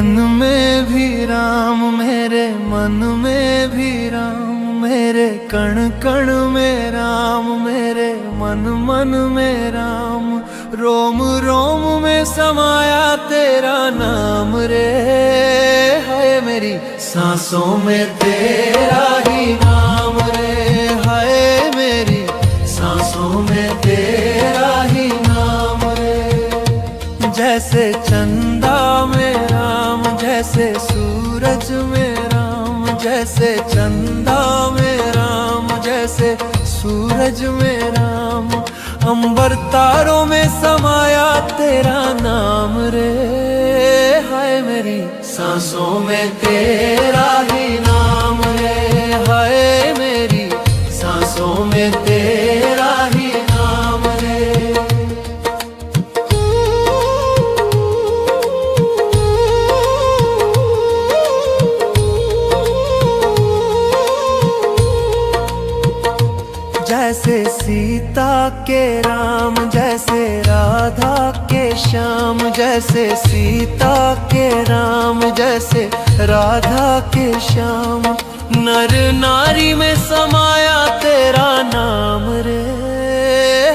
तन में भी राम, मेरे मन में भी राम, मेरे कण कण में राम, मेरे मन मन में राम, रोम रोम में समाया तेरा नाम रे। हाय मेरी सांसों में तेरा ही नाम रे, हाय मेरी सांसों में तेरा ही नाम रे। जैसे चंदा में राम, जैसे सूरज में राम, जैसे चंदा में राम, जैसे सूरज में राम, अंबर तारों में समाया तेरा नाम रे। हाय मेरी सांसों में तेरा ही नाम रे, हाय मेरी सांसों में तेरा ही नाम रे। जैसे सीता के राम, जैसे राधा के श्याम, जैसे सीता के राम, जैसे राधा के श्याम, नर नारी में समाया तेरा नाम रे।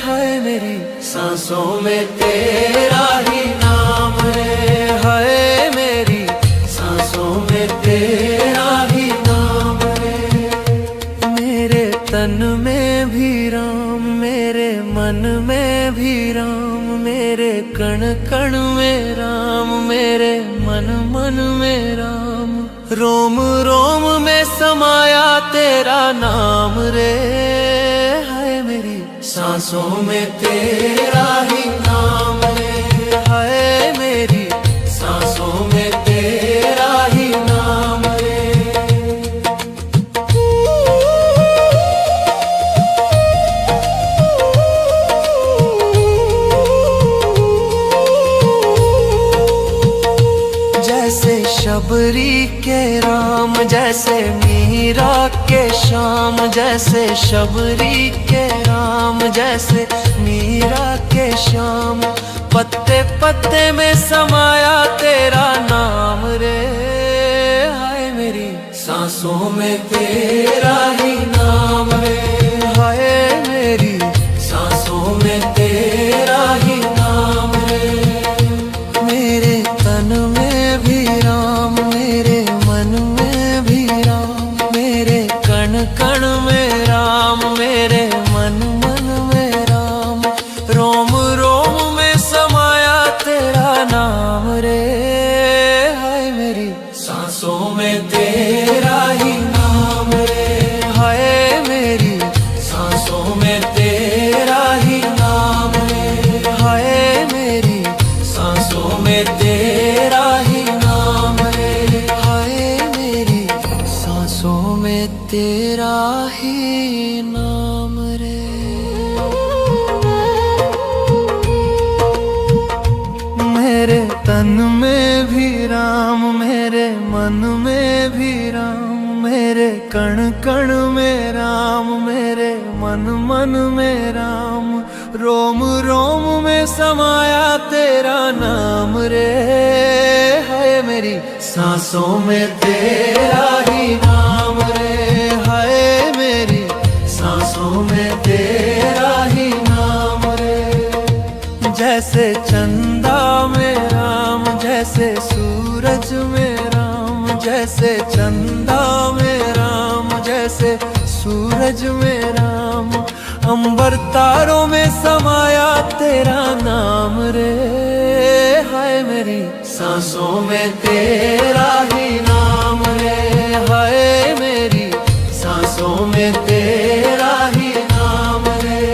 हाय मेरी सांसों में तेरा ही नाम रे, हाय मेरी सांसों में तेरा ही नाम रे। मेरे तन में भी राम, मेरे मन में भी राम, मेरे कण कण में राम, मेरे मन मन में राम, रोम रोम में समाया तेरा नाम रे। हाय मेरी सांसों में तेरा ही नाम रे, हाय मेरी सांसों में तेरा ही नाम रे। जैसे शबरी के राम, जैसे मीरा के श्याम, जैसे शबरी के राम, जैसे मीरा के श्याम, पत्ते पत्ते में समाया तेरा नाम रे। हाय मेरी सांसों में तेरा ही नाम रे, हाय मेरी सांसों में तेरा ही नाम रे। मेरे तन में भी राम, मेरे मन में भी राम, मेरे कण कण में राम, मेरे मन मन में राम, रोम रोम में समाया तेरा नाम रे। हाय मेरी सांसों में तेरा ही नाम रे, हाय मेरी सांसों में तेरा ही नाम रे, हाय मेरी सांसों में तेरा ही नाम रे, हाय मेरी सांसों में तेरा ही नाम रे। मेरे तन में भी राम, मेरे मन में भी राम, मेरे कण कण में राम, मेरे मन मन में राम, रोम रोम में समाया तेरा नाम रे। हाय मेरी सांसों में तेरा ही नाम रे, हाय मेरी सांसों में तेरा ही नाम रे। जैसे चंदा में राम, जैसे सूरज में राम, जैसे चंदा में राम, जैसे सूरज में राम, अंबर तारों में समाया तेरा नाम रे। हाय मेरी सांसों में तेरा ही नाम रे, हाय मेरी सांसों में तेरा ही नाम रे।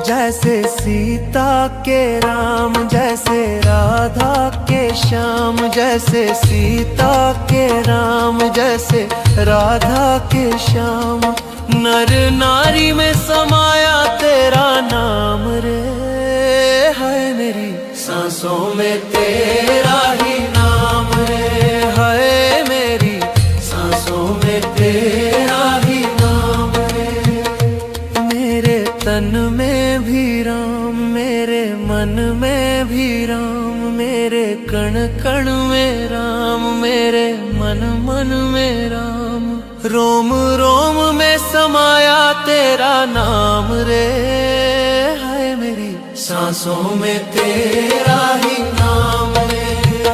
जैसे सीता के राम, जैसे राधा के श्याम, जैसे सीता के राम, जैसे राधा के श्याम, नर नारी में समाया तेरा नाम रे। हाय मेरी सांसों में तेरा ही नाम रे, हाय मेरी सांसों में तेरा तन में भी राम, मेरे कण कण में राम, मेरे मन मन में राम। रोम रोम में समाया तेरा नाम रे, हाय मेरी सांसों में तेरा ही नाम रे,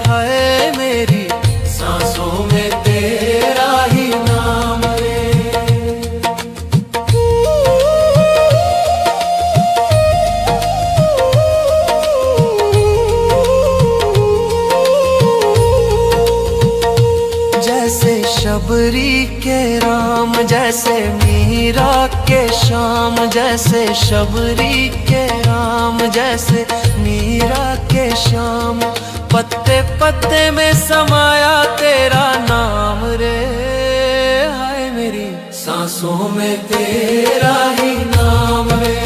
हाय मेरी सांसों में तेरा ही नाम रे। जैसे शबरी के राम, जैसे मीरा के श्याम, जैसे शबरी के राम, जैसे मीरा के श्याम। पत्ते पत्ते में समाया तेरा नाम रे, हाय मेरी सांसों में तेरा ही नाम रे।